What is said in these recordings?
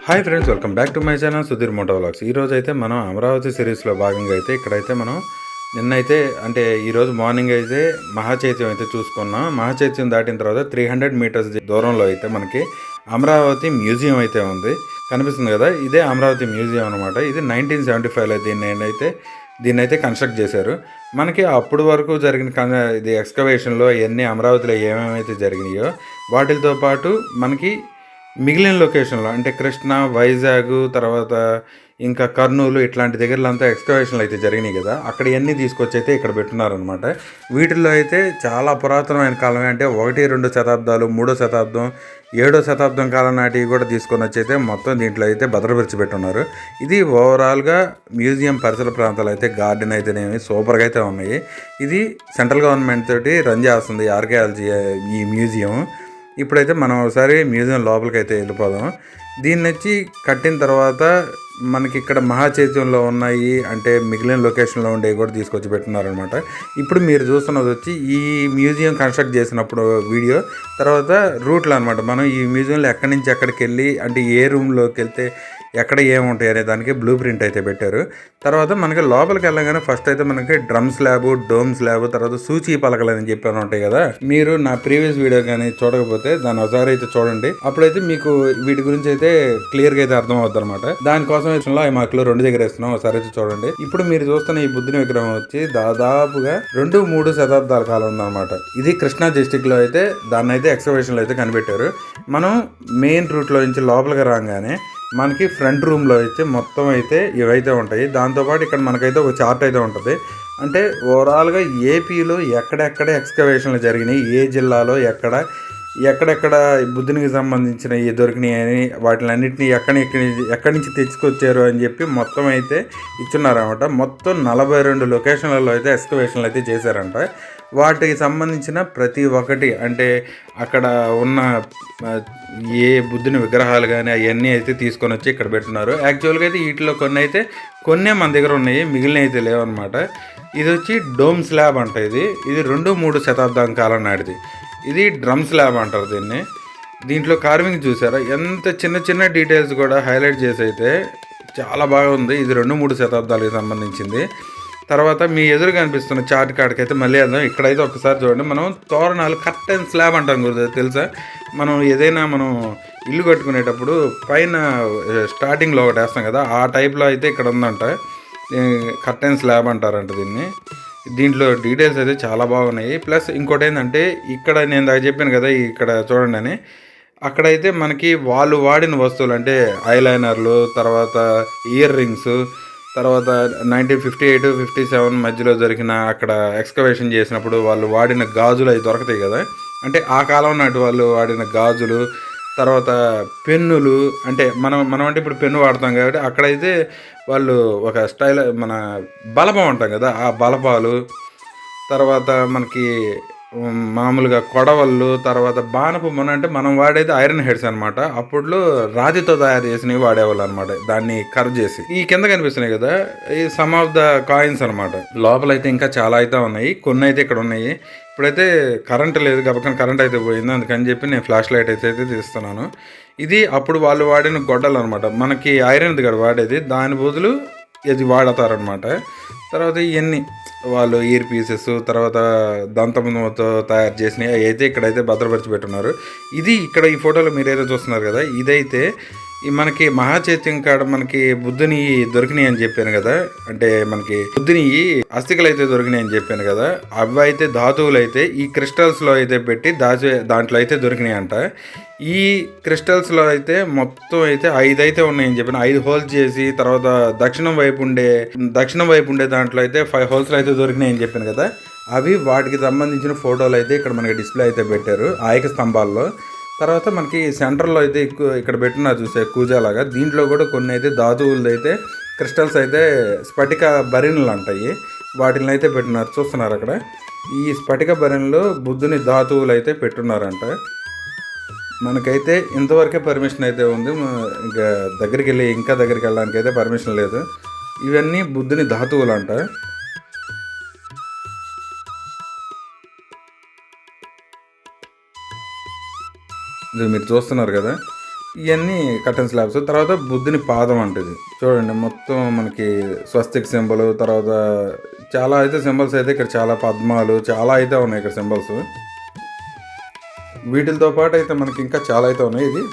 Hi friends, welcome back to my channel Sudheer Moto Vlogs. ఈరోజు అయితే మనం అమరావతి సిరీస్లో భాగంగా అయితే ఇక్కడైతే మనం నిన్నైతే అంటే ఈరోజు మార్నింగ్ అయితే మహాచైత్యం అయితే చూసుకున్నాం. మహాచైత్యం దాటిన తర్వాత 300 మీటర్స్ దూరంలో అయితే మనకి అమరావతి మ్యూజియం అయితే ఉంది, కనిపిస్తుంది కదా. ఇదే అమరావతి మ్యూజియం అనమాట. ఇది 1975లో దీన్ని అయితే కన్స్ట్రక్ట్ చేశారు. మనకి అప్పుడు వరకు జరిగిన ఇది ఎక్స్కవేషన్లో ఇవన్నీ అమరావతిలో ఏమేమైతే జరిగినాయో వాటితో పాటు మనకి మిగిలిన లొకేషన్లో అంటే కృష్ణ, వైజాగ్, తర్వాత ఇంకా కర్నూలు ఇట్లాంటి దగ్గరలో అంతా ఎక్స్కవేషన్లు అయితే జరిగినాయి కదా. అక్కడ ఇవన్నీ తీసుకొచ్చి అయితే ఇక్కడ పెట్టున్నారనమాట. వీటిల్లో అయితే చాలా పురాతనమైన కాలమే, అంటే 1-2 శతాబ్దాలు, 3వ శతాబ్దం, 7వ శతాబ్దం కాలం నాటివి కూడా తీసుకొని వచ్చి అయితే మొత్తం దీంట్లో అయితే భద్రపరిచి పెట్టున్నారు. ఇది ఓవరాల్గా మ్యూజియం పరిసర ప్రాంతాలు అయితే గార్డెన్ అయితేనేమి సూపర్గా అయితే ఉన్నాయి. ఇది సెంట్రల్ గవర్నమెంట్ తోటి రన్ చేస్తుంది ఆర్కియాలజీ ఈ మ్యూజియం. ఇప్పుడైతే మనం ఒకసారి మ్యూజియం లోపలికి అయితే వెళ్ళిపోదాం. దీన్ని వచ్చి కట్టిన తర్వాత మనకి ఇక్కడ మహాచైత్యంలో ఉన్నాయి, అంటే మిగిలిన లొకేషన్లో ఉండేవి కూడా తీసుకొచ్చి పెట్టున్నారనమాట. ఇప్పుడు మీరు చూస్తున్నది వచ్చి ఈ మ్యూజియం కన్స్ట్రక్ట్ చేసినప్పుడు వీడియో, తర్వాత రూట్లో అనమాట. మనం ఈ మ్యూజియంలో ఎక్కడి నుంచి ఎక్కడికి వెళ్ళి, అంటే ఏ రూమ్లోకి వెళ్తే ఎక్కడ ఏముంటాయి అనే దానికి బ్లూ ప్రింట్ అయితే పెట్టారు. తర్వాత మనకి లోపలికి వెళ్ళగానే ఫస్ట్ అయితే మనకి డ్రమ్ స్లాబ్, డోమ్ స్లాబ్, తర్వాత సూచీ పలకలు అని చెప్పి ఉంటాయి కదా. మీరు నా ప్రీవియస్ వీడియో కానీ చూడకపోతే దాన్ని ఒకసారి అయితే చూడండి, అప్పుడైతే మీకు వీటి గురించి అయితే క్లియర్గా అయితే అర్థం అవుతుంది అనమాట. దానికోసం అవి మాకు 2 దగ్గర వేస్తున్నాం, ఒకసారి అయితే చూడండి. ఇప్పుడు మీరు చూస్తున్న ఈ బుద్ధుని విగ్రహం వచ్చి దాదాపుగా 2-3 శతాబ్దాల కాలం ఉందన్నమాట. ఇది కృష్ణా డిస్టిక్ లో అయితే దాన్ని అయితే ఎక్స్కవేషన్లో అయితే కనిపెట్టారు. మనం మెయిన్ రూట్లో నుంచి లోపలికి రాగానే మనకి ఫ్రంట్ రూమ్లో అయితే మొత్తం అయితే ఇవైతే ఉంటాయి. దాంతోపాటు ఇక్కడ మనకైతే ఒక చార్ట్ అయితే ఉంటుంది. అంటే ఓవరాల్గా ఏపీలో ఎక్కడెక్కడ ఎక్స్కవేషన్లు జరిగినాయి, ఏ జిల్లాలో ఎక్కడెక్కడ బుద్ధునికి సంబంధించిన ఏ దొరికినాయని, వాటిని అన్నింటినీ ఎక్కడి నుంచి తెచ్చుకొచ్చారు అని చెప్పి మొత్తం అయితే ఇచ్చున్నారనమాట. మొత్తం 42 లొకేషన్లలో అయితే ఎక్స్కవేషన్లు అయితే చేశారంట. వాటికి సంబంధించిన ప్రతి ఒక్కటి, అంటే అక్కడ ఉన్న ఏ బుద్ధుని విగ్రహాలు కానీ అవన్నీ అయితే తీసుకొని వచ్చి ఇక్కడ పెట్టున్నారు. యాక్చువల్గా అయితే వీటిలో కొన్ని మన దగ్గర ఉన్నాయి, మిగిలిన అయితే లేవన్నమాట. ఇది వచ్చి డోమ్ స్లాబ్ అంట. ఇది 2-3 శతాబ్దం కాలం నాటిది. ఇది డ్రమ్ స్లాబ్ అంటారు దీన్ని. దీంట్లో కార్వింగ్ చూసారా, ఎంత చిన్న చిన్న డీటెయిల్స్ కూడా హైలైట్ చేసి అయితే చాలా బాగా ఉంది. ఇది 2-3 శతాబ్దాలకు సంబంధించింది. తర్వాత మీ ఎదురు కనిపిస్తున్న చార్ట్ కాడికి అయితే మళ్ళీ వెళ్దాం. ఇక్కడైతే ఒకసారి చూడండి, మనం తోరణాలు కర్టెన్ స్లాబ్ అంటాం గురించి తెలుసా. మనం ఏదైనా ఇల్లు కట్టుకునేటప్పుడు పైన స్టార్టింగ్లో ఒకటి వేస్తాం కదా, ఆ టైప్లో అయితే ఇక్కడ ఉందంట. కర్టెన్ స్లాబ్ అంటారంట దీన్ని. దీంట్లో డీటెయిల్స్ అయితే చాలా బాగున్నాయి. ప్లస్ ఇంకోటి ఏంటంటే, ఇక్కడ నేను దాకా చెప్పాను కదా, ఇక్కడ చూడండి అని, అక్కడైతే మనకి వాళ్ళు వాడిన వస్తువులు అంటే ఐలైనర్లు, తర్వాత ఇయర్ రింగ్స్, తర్వాత 1958-57 మధ్యలో జరిగిన అక్కడ ఎక్స్కవేషన్ చేసినప్పుడు వాళ్ళు వాడిన గాజులు అవి దొరుకుతాయి కదా. అంటే ఆ కాలం నాటి వాళ్ళు వాడిన గాజులు, తర్వాత పెన్నులు, అంటే మనం అంటే ఇప్పుడు పెన్ను వాడతాం కాబట్టి అక్కడైతే వాళ్ళు ఒక స్టైల్ మన బలపం అంటాం కదా, ఆ బలపాలు, తర్వాత మనకి మామూలుగా కొడవళ్ళు, తర్వాత బాణపు అంటే మనం వాడేది ఐరన్ హెడ్స్ అనమాట. అప్పుడులో రాతితో తయారు చేసినవి వాడేవాళ్ళు అనమాట, దాన్ని కర్వ్ చేసి. ఈ కింద కనిపిస్తున్నాయి కదా, ఈ సమ్ ఆఫ్ ద కాయిన్స్ అనమాట. లోపల అయితే ఇంకా చాలా అయితే ఉన్నాయి, కొన్ని అయితే ఇక్కడ ఉన్నాయి. ఇప్పుడైతే కరెంట్ లేదు కాబట్టి కరెంట్ అయితే పోయింది, అందుకని చెప్పి నేను ఫ్లాష్ లైట్ అయితే తీస్తున్నాను. ఇది అప్పుడు వాళ్ళు వాడిన గొడ్డలు అనమాట. మనకి ఐరన్ది కూడా వాడేది, దాని బదులు ఇది వాడతారనమాట. తర్వాత ఇవన్నీ వాళ్ళు ఇయర్ పీసెస్, తర్వాత దంతంతో తయారు చేసినవి అయితే ఇక్కడైతే భద్రపరిచి పెట్టున్నారు. ఇది ఇక్కడ ఈ ఫోటోలో మీరైతే చూస్తున్నారు కదా, ఇదైతే మనకి మహాచైత్యం కాడ మనకి బుద్ధుని దొరికినాయి అని చెప్పాను కదా, అంటే మనకి బుద్ధుని అస్థికలు అయితే దొరికినాయి అని చెప్పాను కదా, అవి అయితే ధాతువులు అయితే ఈ క్రిస్టల్స్లో అయితే పెట్టి దాంట్లో అయితే దొరికినాయి అంట. ఈ క్రిస్టల్స్లో అయితే మొత్తం అయితే 5 అయితే ఉన్నాయని చెప్పిన, 5 హోల్స్ చేసి, తర్వాత దక్షిణం వైపు ఉండే దాంట్లో అయితే 5 హోల్స్లో అయితే దొరికినాయి అని చెప్పాను కదా, అవి వాటికి సంబంధించిన ఫోటోలు అయితే ఇక్కడ మనకి డిస్ప్లే అయితే పెట్టారు ఆయక స్తంభాల్లో. తర్వాత మనకి సెంటర్లో అయితే ఇక్కడ పెట్టినా చూసే కూజాలాగా, దీంట్లో కూడా కొన్ని అయితే ధాతువులు అయితే క్రిస్టల్స్ అయితే స్ఫటిక బరిణలు అంటాయి, వాటిని అయితే పెట్టినారు. చూస్తున్నారు అక్కడ ఈ స్ఫటిక బరిణలో బుద్ధుని ధాతువులు అయితే పెట్టున్నారంట. మనకైతే ఇంతవరకే పర్మిషన్ అయితే ఉంది, ఇంకా దగ్గరికి వెళ్ళడానికి అయితే పర్మిషన్ లేదు. ఇవన్నీ బుద్ధుని ధాతువులు అంట. ఇది మీరు చూస్తున్నారు కదా, ఇవన్నీ కర్టన్ స్లాబ్స్. తర్వాత బుద్ధుని పాదం అంటది. చూడండి మొత్తం మనకి స్వస్తిక్ సింబల్, తర్వాత చాలా అయితే సింబల్స్ అయితే ఇక్కడ చాలా పద్మాలు చాలా అయితే ఉన్నాయి ఇక్కడ సింబల్స్. వీటితో పాటు అయితే మనకి ఇంకా చాలా అయితే ఉన్నాయి. ఇది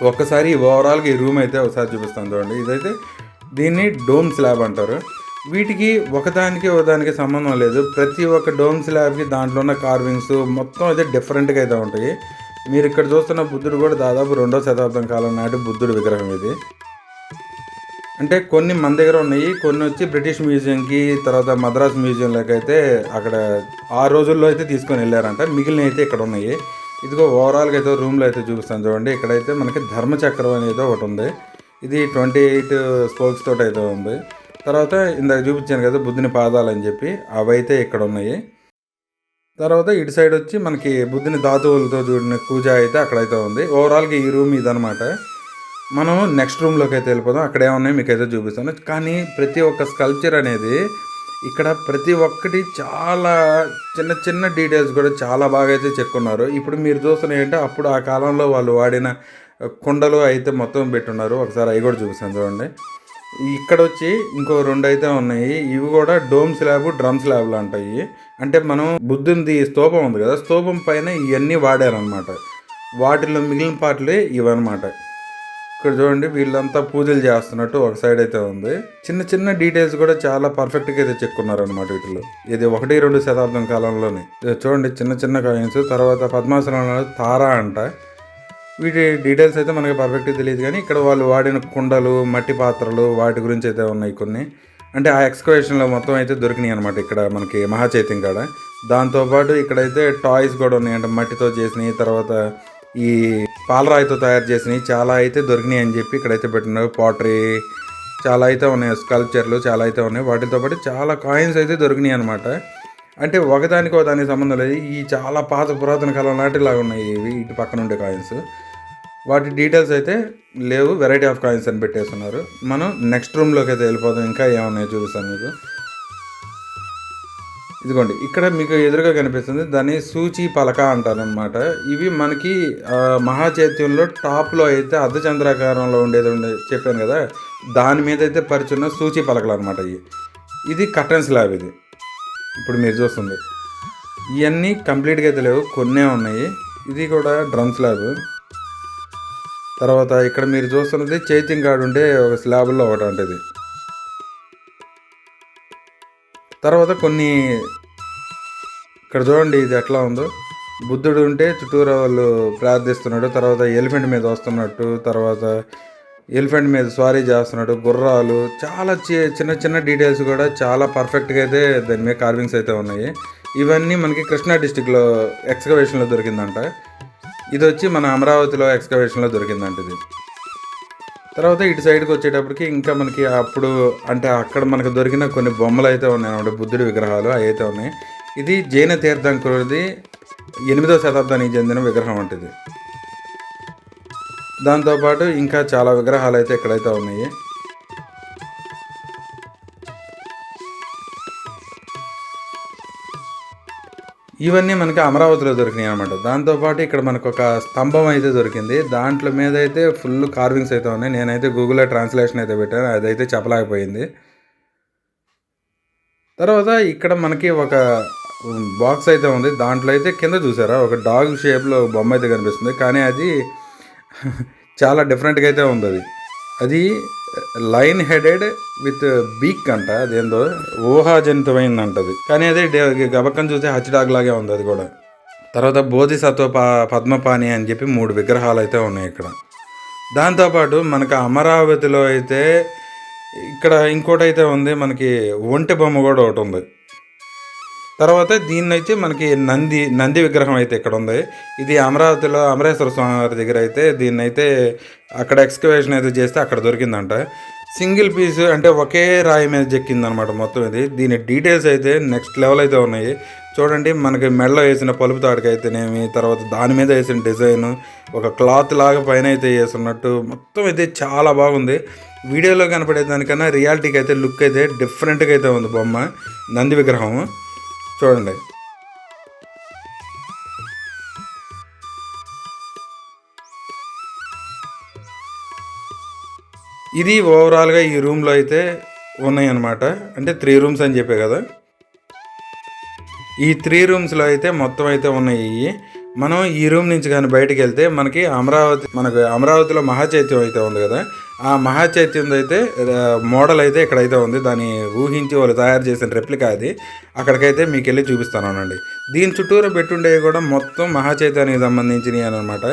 ఒక్కసారి ఓవరాల్గా ఈ రూమ్ అయితే ఒకసారి చూపిస్తాను చూడండి. ఇదైతే దీన్ని డోమ్ స్లాబ్ అంటారు. వీటికి ఒకదానికి సంబంధం లేదు. ప్రతి ఒక్క డోమ్ స్లాబ్కి దాంట్లో ఉన్న కార్వింగ్స్ మొత్తం అయితే డిఫరెంట్గా అయితే ఉంటాయి. మీరు ఇక్కడ చూస్తున్న బుద్ధుడు కూడా దాదాపు 2వ శతాబ్దం కాలం నాటి బుద్ధుడు విగ్రహం ఇది. అంటే కొన్ని మన దగ్గర ఉన్నాయి, కొన్ని వచ్చి బ్రిటిష్ మ్యూజియంకి, తర్వాత మద్రాస్ మ్యూజియంలోకి అయితే అక్కడ ఆ రోజుల్లో అయితే తీసుకొని వెళ్ళారంట. మిగిలిన అయితే ఇక్కడ ఉన్నాయి. ఇదిగో ఓవరాల్గా అయితే రూమ్లో అయితే చూపిస్తాను చూడండి. ఇక్కడైతే మనకి ధర్మచక్రం అనేది ఒకటి ఉంది. ఇది 28 స్పోక్స్ తోటి అయితే ఉంది. తర్వాత ఇందాక చూపించాను కదా బుద్ధుని పాదాలు అని చెప్పి, అవి అయితే ఇక్కడ ఉన్నాయి. తర్వాత ఇటు సైడ్ వచ్చి మనకి బుద్ధుని ధాతువులతో చూడిన పూజ అయితే అక్కడైతే ఉంది. ఓవరాల్గా ఈ రూమ్ ఇదనమాట. మనం నెక్స్ట్ రూమ్లోకి అయితే వెళ్ళిపోదాం. అక్కడ ఏమున్నాయి మీకు అయితే చూపిస్తాను. కానీ ప్రతి ఒక్క స్కల్ప్చర్ అనేది ఇక్కడ ప్రతి ఒక్కటి చాలా చిన్న చిన్న డీటెయిల్స్ కూడా చాలా బాగా అయితే చెక్కున్నారు. ఇప్పుడు మీరు చూస్తున్నవి అంటే అప్పుడు ఆ కాలంలో వాళ్ళు వాడిన కుండలు అయితే మొత్తం పెట్టున్నారు. ఒకసారి అవి కూడా చూపిస్తాను చూడండి. ఇక్కడ వచ్చి ఇంకో 2 అయితే ఉన్నాయి. ఇవి కూడా డోమ్ స్లాబ్, డ్రమ్ స్లాబ్లు అంటాయి. అంటే మనం బుద్ధునిది స్తూపం ఉంది కదా, స్తూపం పైన ఇవన్నీ వాడారనమాట. వాటిలో మిగిలిన పార్ట్లే ఇవన్నమాట. ఇక్కడ చూడండి వీళ్ళంతా పూజలు చేస్తున్నట్టు ఒక సైడ్ అయితే ఉంది. చిన్న చిన్న డీటెయిల్స్ కూడా చాలా పర్ఫెక్ట్గా అయితే చెక్కున్నారు అనమాట వీటిలో. ఇది 1-2 శతాబ్దం కాలంలోనే. చూడండి చిన్న చిన్న కాయిన్స్. తర్వాత పద్మాసనంలో తారా అంట. వీటి డీటెయిల్స్ అయితే మనకి పర్ఫెక్ట్గా తెలియదు, కానీ ఇక్కడ వాళ్ళు వాడిన కుండలు, మట్టి పాత్రలు వాటి గురించి అయితే ఉన్నాయి కొన్ని. అంటే ఆ ఎక్స్కవేషన్లో మొత్తం అయితే దొరికినాయి అనమాట ఇక్కడ మనకి మహాచైత్యం కాడ. దాంతోపాటు ఇక్కడైతే టాయ్స్ కూడా ఉన్నాయి, అంటే మట్టితో చేసినాయి, తర్వాత ఈ పాలరాయితో తయారు చేసినవి చాలా అయితే దొరికినాయి అని చెప్పి ఇక్కడైతే పెట్టినారు. పాటరీ చాలా అయితే ఉన్నాయి, స్కల్ప్చర్లు చాలా అయితే ఉన్నాయి. వాటితో పాటు చాలా కాయిన్స్ అయితే దొరికినాయి అనమాట. అంటే ఒకదానికి సంబంధం లేదు. ఈ చాలా పురాతన కాలం నాటిలాగా ఉన్నాయి ఇవి, ఇటు పక్కన ఉండే కాయిన్స్. వాటి డీటెయిల్స్ అయితే లేవు, వెరైటీ ఆఫ్ కాయిన్స్ అని పెట్టేస్తున్నారు. మనం నెక్స్ట్ రూమ్లోకి అయితే వెళ్ళిపోదాం. ఇంకా ఏమన్నాయో చూపిస్తాను మీకు. ఇదిగోండి ఇక్కడ మీకు ఎదురుగా కనిపిస్తుంది, దాన్ని సూచి పలక అంటారనమాట. ఇవి మనకి మహాచైత్యంలో టాప్లో అయితే అర్ధచంద్రాకారంలో ఉండేది చెప్పాను కదా, దాని మీద అయితే పరిచున్న సూచి పలకలు అనమాట. ఇది కర్టన్ స్లాబ్. ఇది ఇప్పుడు మీరు చూస్తుంది ఇవన్నీ కంప్లీట్గా అయితే లేవు, కొన్నే ఉన్నాయి. ఇది కూడా డ్రమ్ స్లాబ్. తర్వాత ఇక్కడ మీరు చూస్తున్నది చైత్యం కాడు ఉండే ఒక స్లాబ్లో ఒకటి ఉంటుంది. తర్వాత కొన్ని ఇక్కడ చూడండి ఇది ఎట్లా ఉందో, బుద్ధుడు ఉంటే చుట్టూరా వాళ్ళు ప్రార్థిస్తున్నాడు, తర్వాత ఎలిఫెంట్ మీద వస్తున్నట్టు, తర్వాత ఎలిఫెంట్ మీద స్వారీ చేస్తున్నట్టు, గుర్రాలు, చాలా చిన్న చిన్న డీటెయిల్స్ కూడా చాలా పర్ఫెక్ట్గా అయితే దాని మీద కార్వింగ్స్ అయితే ఉన్నాయి. ఇవన్నీ మనకి కృష్ణా డిస్టిక్లో ఎక్స్కవేషన్లో దొరికిందంట. ఇది వచ్చి మన అమరావతిలో ఎక్స్కవేషన్లో దొరికిందంట ఇది. తర్వాత ఇటు సైడ్కి వచ్చేటప్పటికి ఇంకా మనకి అప్పుడు అంటే అక్కడ మనకు దొరికిన కొన్ని బొమ్మలు అయితే ఉన్నాయి అన్నమాట, బుద్ధుడి విగ్రహాలు అవి అయితే ఉన్నాయి. ఇది జైన తీర్థంకురుది 8వ శతాబ్దానికి చెందిన విగ్రహం అంటే. దాంతోపాటు ఇంకా చాలా విగ్రహాలు అయితే ఇక్కడైతే ఉన్నాయి. ఇవన్నీ మనకి అమరావతిలో దొరికినాయి అనమాట. దాంతోపాటు ఇక్కడ మనకు ఒక స్తంభం అయితే దొరికింది, దాంట్లో మీద అయితే ఫుల్ కార్వింగ్స్ అయితే ఉన్నాయి. నేనైతే గూగుల్లో ట్రాన్స్లేషన్ అయితే పెట్టాను, అదైతే చెప్పలేకపోయింది. తర్వాత ఇక్కడ మనకి ఒక బాక్స్ అయితే ఉంది, దాంట్లో అయితే కింద చూసారా ఒక డాగ్ షేప్లో బొమ్మ అయితే కనిపిస్తుంది, కానీ అది చాలా డిఫరెంట్గా అయితే ఉంది. అది లైన్ హెడెడ్ విత్ బీక్ అంట, అదేందో ఊహాజనితమైందంటది, కానీ అదే గబక్కని చూస్తే హచ్డాగ్ లాగే ఉంది అది కూడా. తర్వాత బోధిసత్వ పద్మపాణి అని చెప్పి 3 విగ్రహాలు అయితే ఉన్నాయి ఇక్కడ. దాంతోపాటు మనకు అమరావతిలో అయితే ఇక్కడ ఇంకోటి అయితే ఉంది, మనకి ఒంటె బొమ్మ కూడా ఒకటి ఉంది. తర్వాత దీన్నైతే మనకి నంది విగ్రహం అయితే ఇక్కడ ఉంది. ఇది అమరావతిలో అమరేశ్వర స్వామి వారి దగ్గర అయితే దీన్నైతే అక్కడ ఎక్స్కవేషన్ అయితే చేస్తే అక్కడ దొరికిందంట. సింగిల్ పీస్ అంటే ఒకే రాయి మీద చెక్కిందనమాట మొత్తం ఇది. దీని డీటెయిల్స్ అయితే నెక్స్ట్ లెవెల్ అయితే ఉన్నాయి. చూడండి మనకి మెడలో వేసిన పలుపు తాడుకి అయితేనేమి, తర్వాత దాని మీద వేసిన డిజైన్, ఒక క్లాత్ లాగా పైన అయితే వేస్తున్నట్టు మొత్తం అయితే చాలా బాగుంది. వీడియోలో కనపడే దానికన్నా రియాలిటీకి అయితే లుక్ అయితే డిఫరెంట్గా అయితే ఉంది బొమ్మ, నంది విగ్రహం చూడండి. ఇది ఓవరాల్గా ఈ రూమ్లో అయితే ఉన్నాయి అన్నమాట. అంటే 3 రూమ్స్ అని చెప్పే కదా. ఈ 3 రూమ్స్లో అయితే మొత్తం అయితే ఉన్నాయి. మనం ఈ రూమ్ నుంచి కానీ బయటకు వెళ్తే మనకి అమరావతిలో మహాచైత్యం అయితే ఉంది కదా, ఆ మహాచైత్యం అయితే మోడల్ అయితే ఇక్కడైతే ఉంది. దాన్ని ఊహించి వాళ్ళు తయారు చేసిన రెప్లికా అది. అక్కడికైతే మీకు వెళ్ళి చూపిస్తానండి. దీని చుట్టూరు పెట్టుండేవి కూడా మొత్తం మహాచైత్యానికి సంబంధించినవి అనమాట.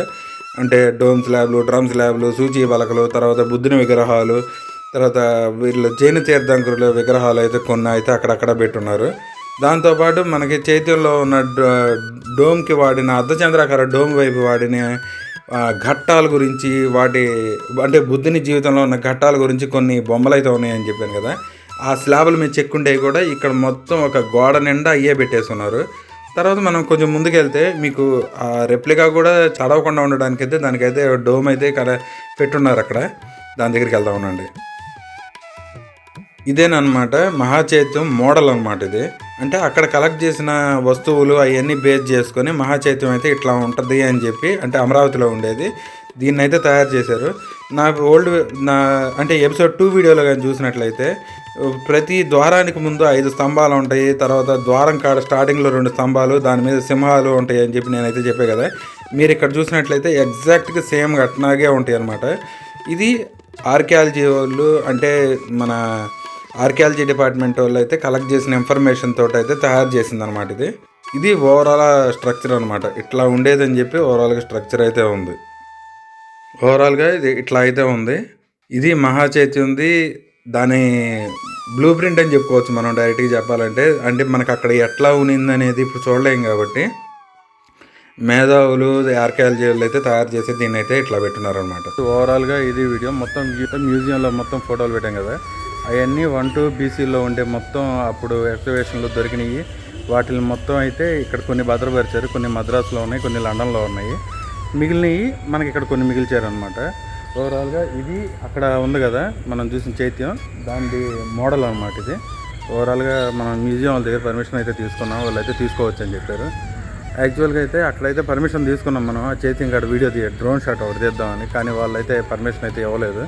అంటే డోమ్ స్లాబ్లు, డ్రమ్ స్లాబ్లు, సూచీ పలకలు, తర్వాత బుద్ధుని విగ్రహాలు, తర్వాత వీళ్ళు జైన తీర్థంకరుల విగ్రహాలు అయితే కొన్ని అయితే అక్కడక్కడ పెట్టున్నారు. దాంతోపాటు మనకి చైత్యంలో ఉన్న డోమ్కి వాడిన అర్ధచంద్రాకార డోమ్ వైపు వాడిన ఘట్టాల గురించి, వాటి అంటే బుద్ధుని జీవితంలో ఉన్న ఘట్టాల గురించి కొన్ని బొమ్మలు అయితే ఉన్నాయని చెప్పాను కదా. ఆ స్లాబుల మీద చెక్కుండేవి కూడా ఇక్కడ మొత్తం ఒక గోడ నిండా అయ్యే పెట్టేస్తున్నారు. తర్వాత మనం కొంచెం ముందుకెళ్తే మీకు ఆ రెప్లికా కూడా చదవకుండా ఉండడానికైతే దానికైతే డోమ్ అయితే ఇక్కడ పెట్టున్నారు. అక్కడ దాని దగ్గరికి వెళ్తా ఉండండి. ఇదేనమాట మహాచైత్యం మోడల్ అనమాట. ఇది అంటే అక్కడ కలెక్ట్ చేసిన వస్తువులు అవన్నీ బేస్ చేసుకొని మహాచైత్యం అయితే ఇట్లా ఉంటుంది అని చెప్పి, అంటే అమరావతిలో ఉండేది దీన్ని అయితే తయారు చేశారు. అంటే ఎపిసోడ్ 2 వీడియోలో కానీ చూసినట్లయితే ప్రతి ద్వారానికి ముందు 5 స్తంభాలు ఉంటాయి. తర్వాత ద్వారం కాడ స్టార్టింగ్లో 2 స్తంభాలు, దాని మీద సింహాలు ఉంటాయి అని చెప్పి నేనైతే చెప్పే కదా. మీరు ఇక్కడ చూసినట్లయితే ఎగ్జాక్ట్గా సేమ్ అట్లాగే ఉంటాయి అన్నమాట. ఇది ఆర్కియాలజీ వాళ్ళు, అంటే మన ఆర్కియాలజీ డిపార్ట్మెంట్ వాళ్ళు అయితే కలెక్ట్ చేసిన ఇన్ఫర్మేషన్ తోటి అయితే తయారు చేసింది అనమాట. ఇది ఓవరాల్ స్ట్రక్చర్ అనమాట. ఇట్లా ఉండేదని చెప్పి ఓవరాల్గా స్ట్రక్చర్ అయితే ఉంది. ఓవరాల్గా ఇది ఇట్లా అయితే ఉంది. ఇది మహాచైత్యంది దాని బ్లూ ప్రింట్ అని చెప్పుకోవచ్చు మనం డైరెక్ట్గా చెప్పాలంటే. అంటే మనకు అక్కడ ఎట్లా ఉనింది అనేది ఇప్పుడు చూడలేం కాబట్టి మేధావులు ఆర్కియాలజీ వాళ్ళు అయితే తయారు చేసి దీన్ని అయితే ఇట్లా పెట్టున్నారు అనమాట. ఓవరాల్గా ఇది వీడియో మొత్తం మ్యూజియంలో మొత్తం ఫోటోలు పెట్టాం కదా, అవన్నీ 1-2 BCలో ఉండే మొత్తం అప్పుడు ఎక్స్కవేషన్లో దొరికినాయి. వాటిని మొత్తం అయితే ఇక్కడ కొన్ని భద్రపరిచారు. కొన్ని మద్రాసులో ఉన్నాయి, కొన్ని లండన్లో ఉన్నాయి. మిగిలినవి మనకి ఇక్కడ కొన్ని మిగిల్చారనమాట. ఓవరాల్గా ఇది అక్కడ ఉంది కదా మనం చూసిన చైత్యం, దాని మోడల్ అనమాట ఇది. ఓవరాల్గా మనం మ్యూజియం వాళ్ళ దగ్గర పర్మిషన్ అయితే తీసుకున్నాం. వాళ్ళు అయితే తీసుకోవచ్చు అని చెప్పారు. యాక్చువల్గా అయితే అక్కడైతే పర్మిషన్ తీసుకున్నాం మనం, ఆ చైత్యం కాడ వీడియో డ్రోన్ షాట్ ఒకటి తీద్దామని. కానీ వాళ్ళైతే పర్మిషన్ అయితే ఇవ్వలేదు.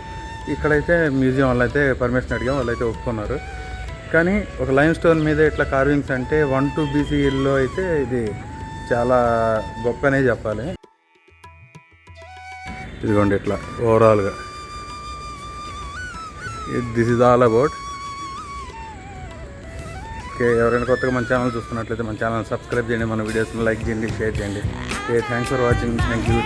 ఇక్కడైతే మ్యూజియం వాళ్ళు అయితే పర్మిషన్ అడిగాం, వాళ్ళు అయితే ఒప్పుకున్నారు. కానీ ఒక లైమ్ స్టోన్ మీద ఇట్లా కార్వింగ్స్ అంటే 1-2 BCలో అయితే ఇది చాలా గొప్ప అనే చెప్పాలి. ఇదిగోండి ఇట్లా ఓవరాల్గా this is all about. Okay, ఎవరైనా కొత్తగా మన ఛానల్ చూస్తున్నట్లయితే మన ఛానల్ సబ్స్క్రైబ్ చేయండి, మన వీడియోస్ని లైక్ చేయండి, షేర్ చేయండి. Okay, thanks for watching. Thank you.